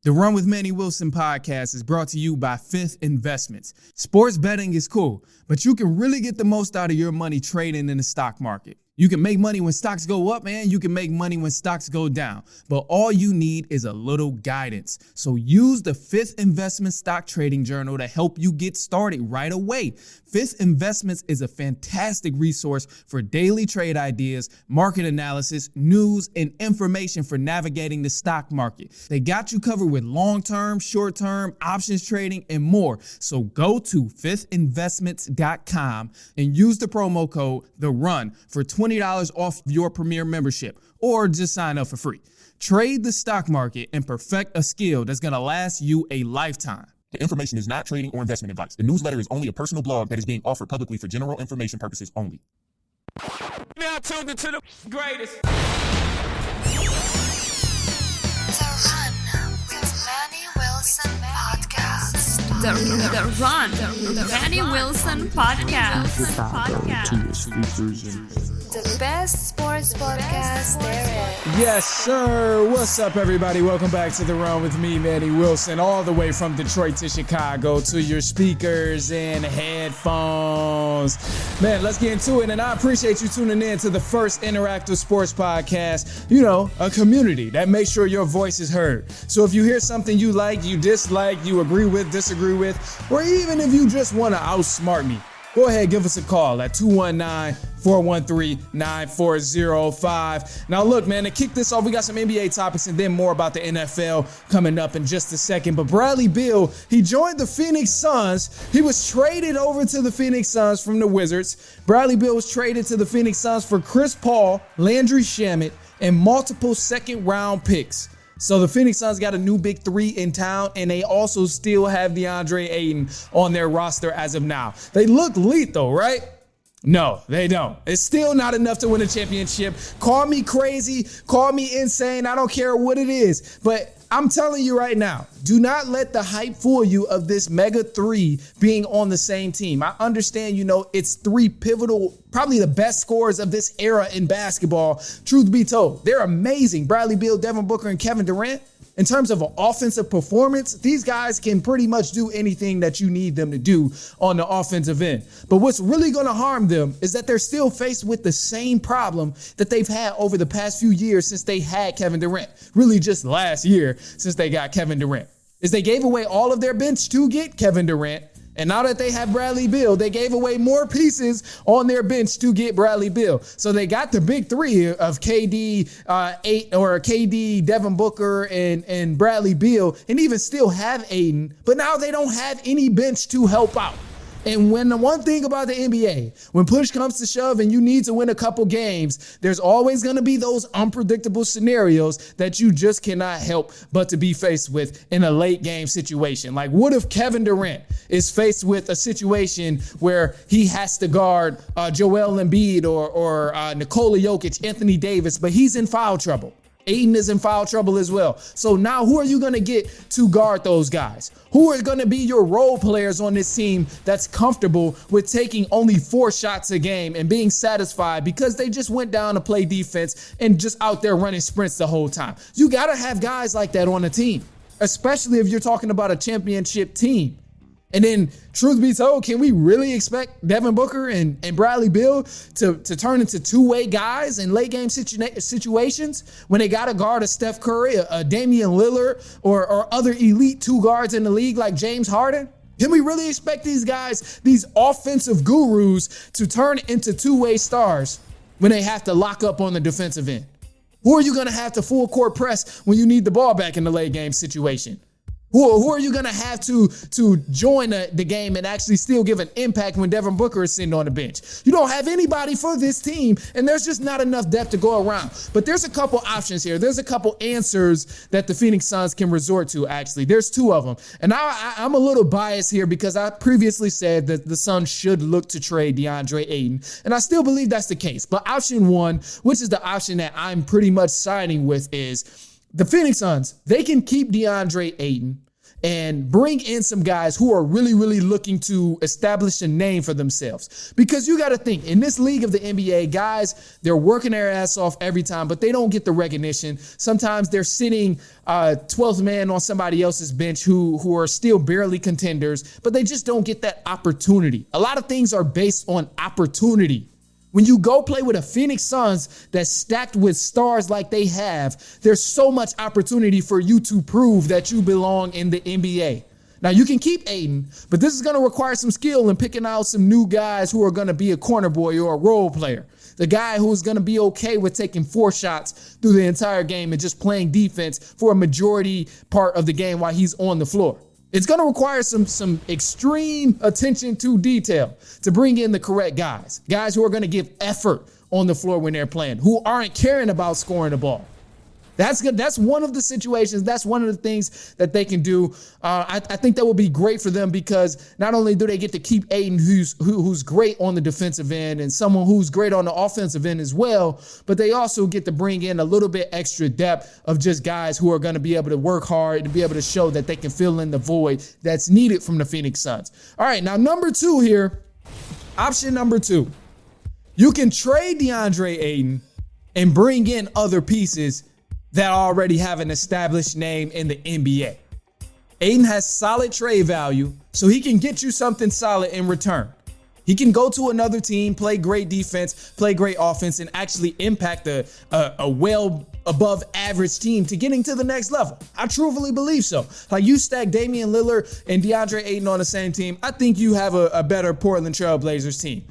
The Run with Manny Wilson podcast is brought to you by Fifth Investments. Sports betting is cool, but you can really get the most out of your money trading in the stock market. You can make money when stocks go up, and you can make money when stocks go down. But all you need is a little guidance. So use the Fifth Investment Stock Trading Journal to help you get started right away. Fifth Investments is a fantastic resource for daily trade ideas, market analysis, news, and information for navigating the stock market. They got you covered with long-term, short-term, options trading, and more. So go to fiftinvestments.com and use the promo code THERUN for $20 off your premier membership, or just sign up for free. Trade the stock market and perfect a skill that's going to last you a lifetime. The information is not trading or investment advice. The newsletter is only a personal blog that is being offered publicly for general information purposes only. Now tuned into the greatest. The Run with Manny Wilson podcast. The Run, the Manny Wilson podcast. The best sports podcast there is. Yes, sir. What's up, everybody? Welcome back to The Run with me, Manny Wilson, all the way from Detroit to Chicago to your speakers and headphones. Man, let's get into it. And I appreciate you tuning in to the first interactive sports podcast, a community that makes sure your voice is heard. So if you hear something you like, you dislike, you agree with, disagree with, or even if you just want to outsmart me, go ahead, give us a call at 219-413-9405. Now, look, man, to kick this off, we got some NBA topics and then more about the NFL coming up in just a second. But Bradley Beal, he joined the Phoenix Suns. He was traded over to the Phoenix Suns from the Wizards. Bradley Beal was traded to the Phoenix Suns for Chris Paul, Landry Shamet, and multiple second-round picks. So the Phoenix Suns got a new big three in town, and they also still have DeAndre Ayton on their roster as of now. They look lethal, right? No, they don't. It's still not enough to win a championship. Call me crazy, call me insane. I don't care what it is. But I'm telling you right now, do not let the hype fool you of this mega three being on the same team. I understand, it's three pivotal, probably the best scorers of this era in basketball. Truth be told, they're amazing. Bradley Beal, Devin Booker, and Kevin Durant. In terms of an offensive performance, these guys can pretty much do anything that you need them to do on the offensive end. But what's really going to harm them is that they're still faced with the same problem that they've had over the past few years since they had Kevin Durant. Really just last year since they got Kevin Durant. Is they gave away all of their bench to get Kevin Durant. And now that they have Bradley Beal, they gave away more pieces on their bench to get Bradley Beal. So they got the big three of KD, Devin Booker, and Bradley Beal, and even still have Ayton. But now they don't have any bench to help out. And when the one thing about the NBA, when push comes to shove and you need to win a couple games, there's always going to be those unpredictable scenarios that you just cannot help but to be faced with in a late game situation. Like, what if Kevin Durant is faced with a situation where he has to guard Joel Embiid or Nikola Jokic, Anthony Davis, but he's in foul trouble? Ayton is in foul trouble as well. So now who are you going to get to guard those guys? Who are going to be your role players on this team that's comfortable with taking only 4 shots a game and being satisfied because they just went down to play defense and just out there running sprints the whole time? You got to have guys like that on a team, especially if you're talking about a championship team. And then, truth be told, can we really expect Devin Booker and Bradley Beal to turn into two-way guys in late-game situations when they got to guard a Steph Curry, a Damian Lillard, or other elite two guards in the league like James Harden? Can we really expect these guys, these offensive gurus, to turn into two-way stars when they have to lock up on the defensive end? Who are you going to have to full-court press when you need the ball back in the late-game situation? Who are you going to have to join the game and actually still give an impact when Devin Booker is sitting on the bench? You don't have anybody for this team, and there's just not enough depth to go around. But there's a couple options here. There's a couple answers that the Phoenix Suns can resort to, actually. There's 2 of them. And I'm a little biased here because I previously said that the Suns should look to trade DeAndre Ayton, and I still believe that's the case. But option 1, which is the option that I'm pretty much siding with, is the Phoenix Suns. They can keep DeAndre Ayton and bring in some guys who are really, really looking to establish a name for themselves. Because you got to think, in this league of the NBA, guys, they're working their ass off every time, but they don't get the recognition. Sometimes they're sitting 12th man on somebody else's bench who are still barely contenders, but they just don't get that opportunity. A lot of things are based on opportunity. When you go play with a Phoenix Suns that's stacked with stars like they have, there's so much opportunity for you to prove that you belong in the NBA. Now, you can keep Ayton, but this is going to require some skill in picking out some new guys who are going to be a corner boy or a role player. The guy who's going to be okay with taking 4 shots through the entire game and just playing defense for a majority part of the game while he's on the floor. It's going to require some extreme attention to detail to bring in the correct guys who are going to give effort on the floor when they're playing, who aren't caring about scoring the ball. That's good. That's one of the situations. That's one of the things that they can do. I think that will be great for them because not only do they get to keep Ayton, who's great on the defensive end and someone who's great on the offensive end as well, but they also get to bring in a little bit extra depth of just guys who are going to be able to work hard and be able to show that they can fill in the void that's needed from the Phoenix Suns. All right, now number 2 here, option number 2. You can trade DeAndre Ayton and bring in other pieces that already have an established name in the NBA. Ayton has solid trade value, so he can get you something solid in return. He can go to another team, play great defense, play great offense, and actually impact a well above average team to getting to the next level. I truthfully believe so. Like, you stack Damian Lillard and DeAndre Ayton on the same team, I think you have a better Portland Trail Blazers team.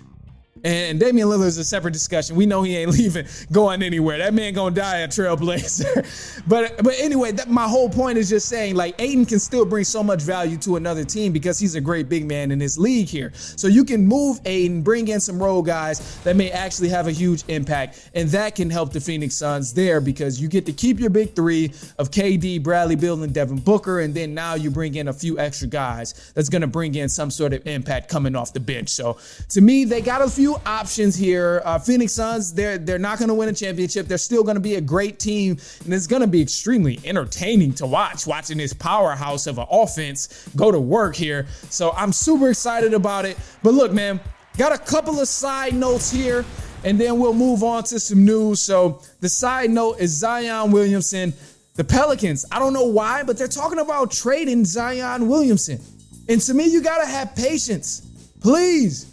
And Damian Lillard is a separate discussion. We know he ain't leaving, going anywhere. That man gonna die a Trailblazer. but anyway, my whole point is just saying, like, Ayton can still bring so much value to another team because he's a great big man in this league here. So you can move Ayton, bring in some role guys that may actually have a huge impact, and that can help the Phoenix Suns there because you get to keep your big 3 of KD, Bradley Beal, and Devin Booker, and then now you bring in a few extra guys that's gonna bring in some sort of impact coming off the bench. So to me, they got a few options here. Phoenix Suns, they're not going to win a championship. They're still going to be a great team, and it's going to be extremely entertaining to watching this powerhouse of an offense go to work here. So I'm super excited about it. But look, man, got a couple of side notes here, and then we'll move on to some news. So the side note is Zion Williamson. The Pelicans, I don't know why, but they're talking about trading Zion Williamson. And to me, you got to have patience. Please.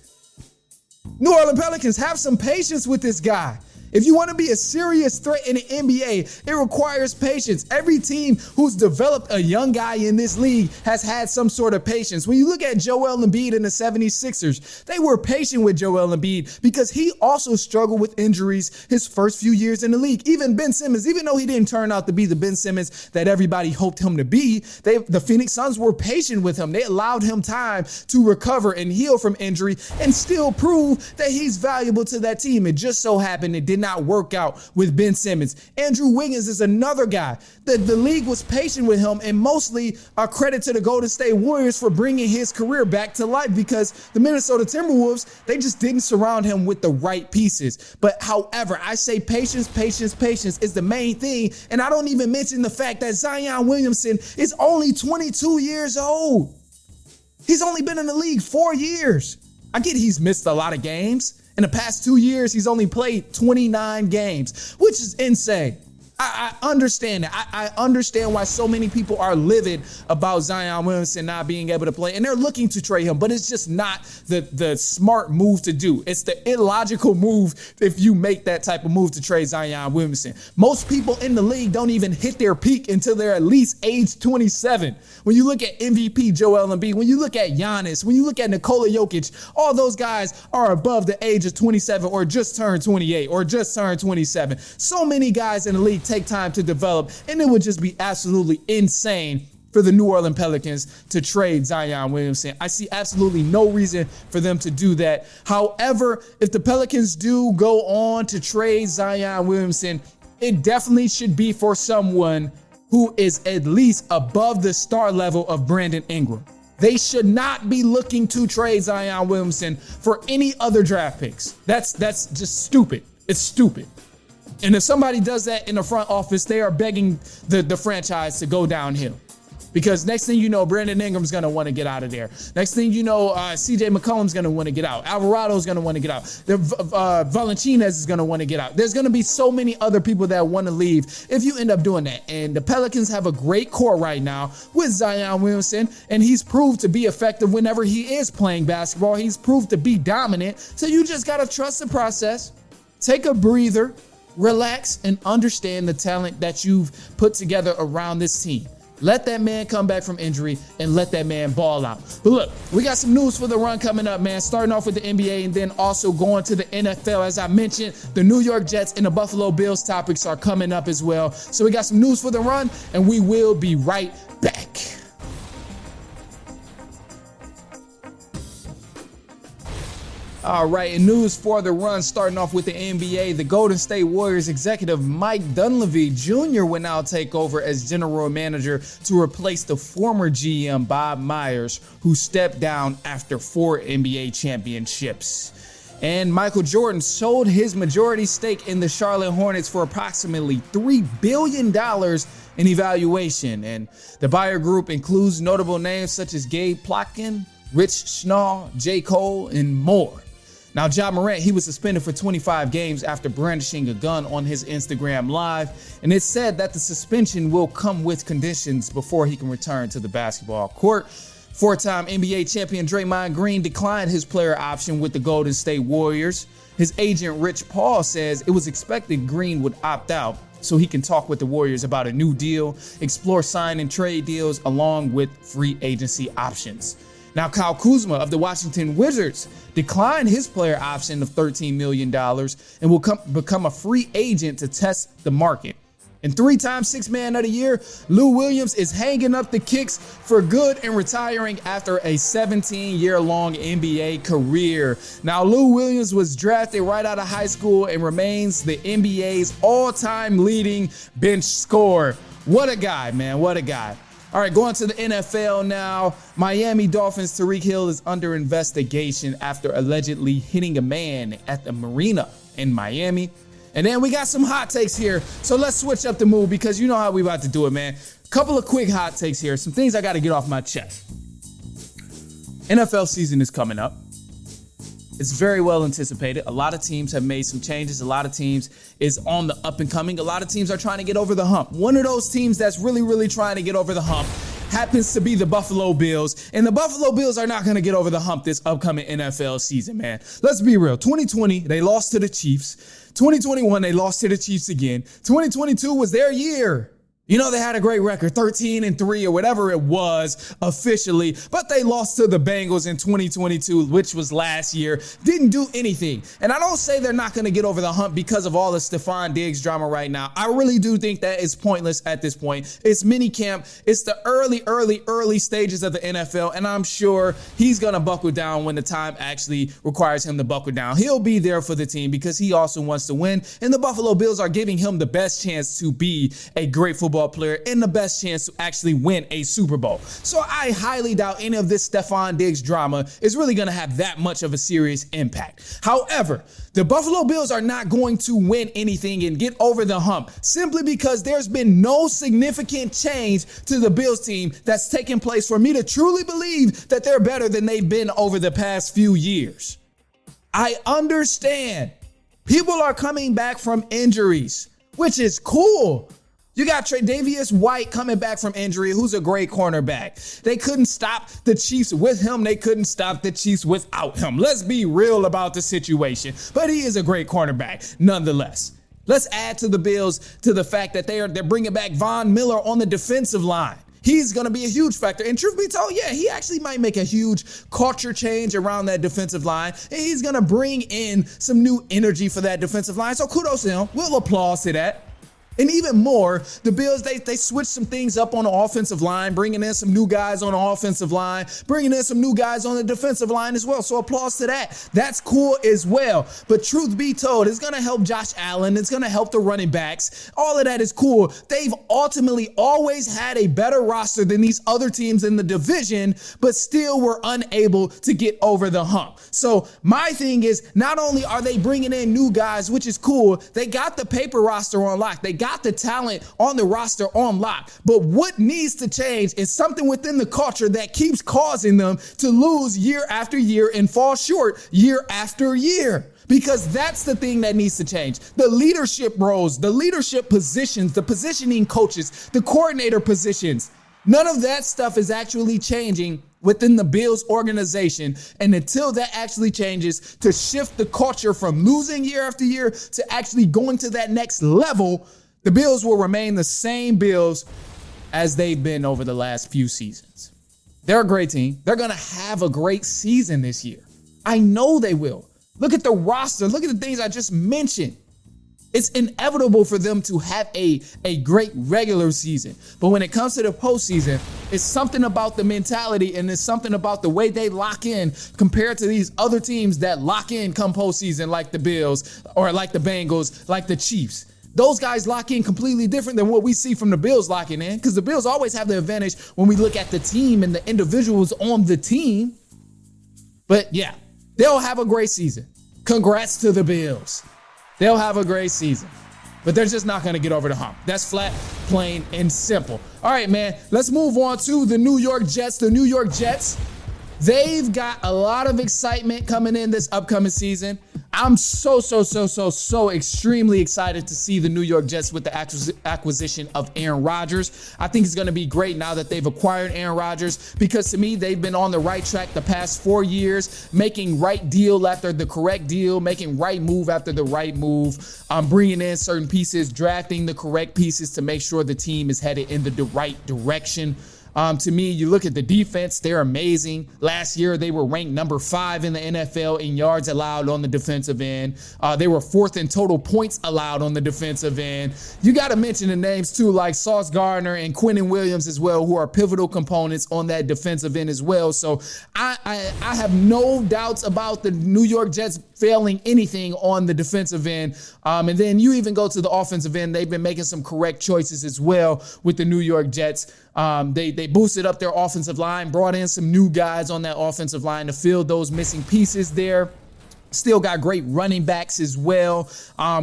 New Orleans Pelicans, have some patience with this guy. If you want to be a serious threat in the NBA, it requires patience. Every team who's developed a young guy in this league has had some sort of patience. When you look at Joel Embiid and the 76ers, they were patient with Joel Embiid because he also struggled with injuries his first few years in the league. Even Ben Simmons, even though he didn't turn out to be the Ben Simmons that everybody hoped him to be, the Phoenix Suns were patient with him. They allowed him time to recover and heal from injury and still prove that he's valuable to that team. It just so happened it did not work out with Ben Simmons. Andrew Wiggins is another guy that the league was patient with him, and mostly a credit to the Golden State Warriors for bringing his career back to life because the Minnesota Timberwolves, they just didn't surround him with the right pieces. But however, I say patience is the main thing, and I don't even mention the fact that Zion Williamson is only 22 years old. He's only been in the league 4 years. I get he's missed a lot of games. In the past 2 years, he's only played 29 games, which is insane. I understand it. I understand why so many people are livid about Zion Williamson not being able to play, and they're looking to trade him, but it's just not the smart move to do. It's the illogical move if you make that type of move to trade Zion Williamson. Most people in the league don't even hit their peak until they're at least age 27. When you look at MVP Joel Embiid, when you look at Giannis, when you look at Nikola Jokic, all those guys are above the age of 27 or just turned 28 or just turned 27. So many guys in the league take time to develop, and it would just be absolutely insane for the New Orleans Pelicans to trade Zion Williamson. I see absolutely no reason for them to do that. However, if the Pelicans do go on to trade Zion Williamson, it definitely should be for someone who is at least above the star level of Brandon Ingram. They should not be looking to trade Zion Williamson for any other draft picks. That's just stupid. It's stupid. And if somebody does that in the front office, they are begging the franchise to go downhill. Because next thing you know, Brandon Ingram's going to want to get out of there. Next thing you know, CJ McCollum's going to want to get out. Alvarado's going to want to get out. Valanciunas is going to want to get out. There's going to be so many other people that want to leave if you end up doing that. And the Pelicans have a great core right now with Zion Williamson, and he's proved to be effective whenever he is playing basketball. He's proved to be dominant. So you just got to trust the process, take a breather, relax, and understand the talent that you've put together around this team. Let that man come back from injury and let that man ball out. But look, we got some news for the run coming up, man. Starting off with the NBA and then also going to the NFL. As I mentioned, the New York Jets and the Buffalo Bills topics are coming up as well. So we got some news for the run, and we will be right back. All right, and news for the run, starting off with the NBA. The Golden State Warriors executive Mike Dunleavy Jr. will now take over as general manager to replace the former GM Bob Myers, who stepped down after 4 NBA championships. And Michael Jordan sold his majority stake in the Charlotte Hornets for approximately $3 billion in evaluation. And the buyer group includes notable names such as Gabe Plotkin, Rich Schnall, J. Cole, and more. Now, Ja Morant, he was suspended for 25 games after brandishing a gun on his Instagram Live, and it's said that the suspension will come with conditions before he can return to the basketball court. 4-time NBA champion Draymond Green declined his player option with the Golden State Warriors. His agent, Rich Paul, says it was expected Green would opt out so he can talk with the Warriors about a new deal, explore sign and trade deals, along with free agency options. Now, Kyle Kuzma of the Washington Wizards declined his player option of $13 million and will become a free agent to test the market. And 3-time Sixth Man of the Year, Lou Williams is hanging up the kicks for good and retiring after a 17-year-long NBA career. Now, Lou Williams was drafted right out of high school and remains the NBA's all-time leading bench scorer. What a guy, man. What a guy. All right, going to the NFL now. Miami Dolphins' Tyreek Hill is under investigation after allegedly hitting a man at the marina in Miami. And then we got some hot takes here. So let's switch up the mood because you know how we about to do it, man. Couple of quick hot takes here. Some things I got to get off my chest. NFL season is coming up. It's very well anticipated. A lot of teams have made some changes. A lot of teams is on the up and coming. A lot of teams are trying to get over the hump. One of those teams that's really, really trying to get over the hump happens to be the Buffalo Bills. And the Buffalo Bills are not going to get over the hump this upcoming NFL season, man. Let's be real. 2020, they lost to the Chiefs. 2021, they lost to the Chiefs again. 2022 was their year. You know, they had a great record, 13-3 or whatever it was officially, but they lost to the Bengals in 2022, which was last year. Didn't do anything. And I don't say they're not going to get over the hump because of all the Stephon Diggs drama right now. I really do think that is pointless at this point. It's mini camp. It's the early stages of the NFL, and I'm sure he's going to buckle down when the time actually requires him to buckle down. He'll be there for the team because he also wants to win, and the Buffalo Bills are giving him the best chance to be a great football player and the best chance to actually win a Super Bowl. So I highly doubt any of this Stephon Diggs drama is really going to have that much of a serious impact. However, the Buffalo Bills are not going to win anything and get over the hump simply because there's been no significant change to the Bills team that's taken place for me to truly believe that they're better than they've been over the past few years. I understand people are coming back from injuries, which is cool. You got Tre'Davious White coming back from injury, who's a great cornerback. They couldn't stop the Chiefs with him. They couldn't stop the Chiefs without him. Let's be real about the situation. But he is a great cornerback nonetheless. Let's add to the Bills to the fact that they're bringing back Von Miller on the defensive line. He's going to be a huge factor. And truth be told, yeah, he actually might make a huge culture change around that defensive line. And he's going to bring in some new energy for that defensive line. So kudos to him. We'll applause to that. And even more, the Bills, they switched some things up on the offensive line, bringing in some new guys on the offensive line, bringing in some new guys on the defensive line as well. So applause to that. That's cool as well. But truth be told, it's going to help Josh Allen. It's going to help the running backs. All of that is cool. They've ultimately always had a better roster than these other teams in the division, but still were unable to get over the hump. So my thing is, not only are they bringing in new guys, which is cool, they got the paper roster on lock. They got got the talent on the roster on lock. But what needs to change is something within the culture that keeps causing them to lose year after year and fall short year after year. Because that's the thing that needs to change. The leadership roles, the leadership positions, the positioning coaches, the coordinator positions. None of that stuff is actually changing within the Bills organization. And until that actually changes to shift the culture from losing year after year to actually going to that next level, the Bills will remain the same Bills as they've been over the last few seasons. They're a great team. They're going to have a great season this year. I know they will. Look at the roster. Look at the things I just mentioned. It's inevitable for them to have a great regular season. But when it comes to the postseason, it's something about the mentality and it's something about the way they lock in compared to these other teams that lock in come postseason, like the Bills or like the Bengals, like the Chiefs. Those guys lock in completely different than what we see from the Bills locking in, because the Bills always have the advantage when we look at the team and the individuals on the team. But yeah, they'll have a great season. Congrats to the Bills. They'll have a great season. But they're just not going to get over the hump. That's flat, plain, and simple. All right, man, let's move on to the New York Jets. The New York Jets, they've got a lot of excitement coming in this upcoming season. I'm so extremely excited to see the New York Jets with the acquisition of Aaron Rodgers. I think it's going to be great now that they've acquired Aaron Rodgers, because to me, they've been on the right track the past 4 years, making right deal after the correct deal, making right move after the right move, bringing in certain pieces, drafting the correct pieces to make sure the team is headed in the right direction. To me, you look at the defense, they're amazing. Last year, they were ranked number 5 in the NFL in yards allowed on the defensive end. They were 4th in total points allowed on the defensive end. You got to mention the names, too, like Sauce Gardner and Quinnen Williams as well, who are pivotal components on that defensive end as well. So I have no doubts about the New York Jets failing anything on the defensive end. And then you even go to the offensive end. They've been making some correct choices as well with the New York Jets. They boosted up their offensive line, brought in some new guys on that offensive line to fill those missing pieces there. Still got great running backs as well.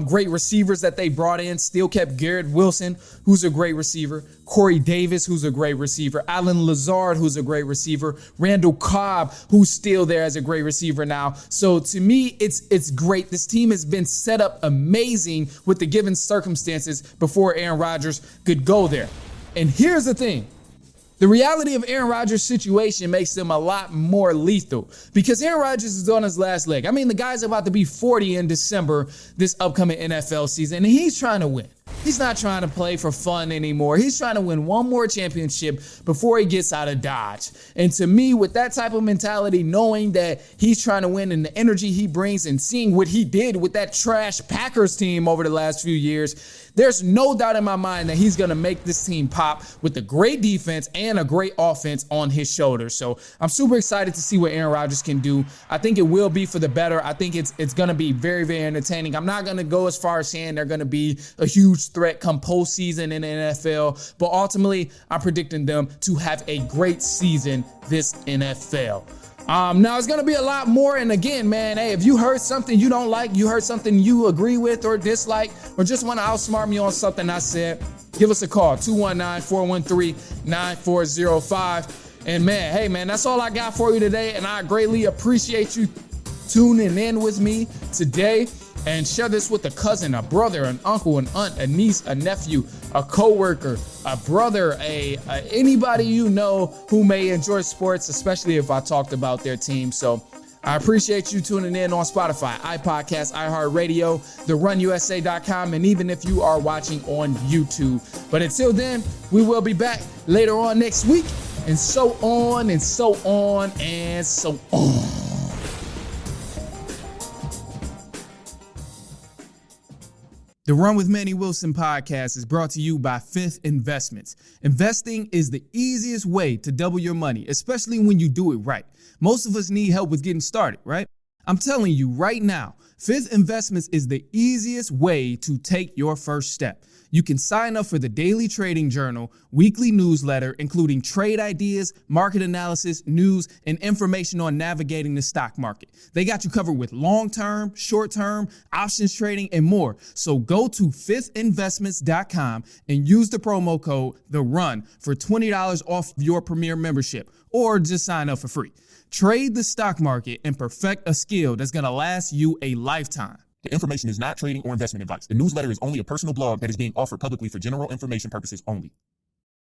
Great receivers that they brought in. Still kept Garrett Wilson, who's a great receiver. Corey Davis, who's a great receiver. Allen Lazard, who's a great receiver. Randall Cobb, who's still there as a great receiver now. So to me, it's great. This team has been set up amazing with the given circumstances before Aaron Rodgers could go there. And here's the thing. The reality of Aaron Rodgers' situation makes them a lot more lethal, because Aaron Rodgers is on his last leg. I mean, the guy's about to be 40 in December this upcoming NFL season, and he's trying to win. He's not trying to play for fun anymore. He's trying to win one more championship before he gets out of Dodge. And to me, with that type of mentality, knowing that he's trying to win and the energy he brings and seeing what he did with that trash Packers team over the last few years, there's no doubt in my mind that he's going to make this team pop with a great defense and a great offense on his shoulders. So I'm super excited to see what Aaron Rodgers can do. I think it will be for the better. I think it's going to be very, very entertaining. I'm not going to go as far as saying they're going to be a huge threat come postseason in the NFL, but ultimately I'm predicting them to have a great season this NFL. Now it's going to be a lot more. And again, man, hey, if you heard something you don't like, you heard something you agree with or dislike, or just want to outsmart me on something I said, give us a call, 219-413-9405. And man, hey, man, that's all I got for you today. And I greatly appreciate you tuning in with me today. And share this with a cousin, a brother, an uncle, an aunt, a niece, a nephew, a coworker, a brother, anybody you know who may enjoy sports, especially if I talked about their team. So I appreciate you tuning in on Spotify, iPodcast, iHeartRadio, TheRunUSA.com, and even if you are watching on YouTube. But until then, we will be back later on next week, and so on and so on and so on. The Run with Manny Wilson podcast is brought to you by Fifth Investments. Investing is the easiest way to double your money, especially when you do it right. Most of us need help with getting started, right? I'm telling you right now, Fifth Investments is the easiest way to take your first step. You can sign up for the Daily Trading Journal, weekly newsletter, including trade ideas, market analysis, news, and information on navigating the stock market. They got you covered with long-term, short-term, options trading, and more. So go to fiftinvestments.com and use the promo code THERUN for $20 off your premier membership, or just sign up for free. Trade the stock market and perfect a skill that's going to last you a lifetime. The information is not trading or investment advice. The newsletter is only a personal blog that is being offered publicly for general information purposes only.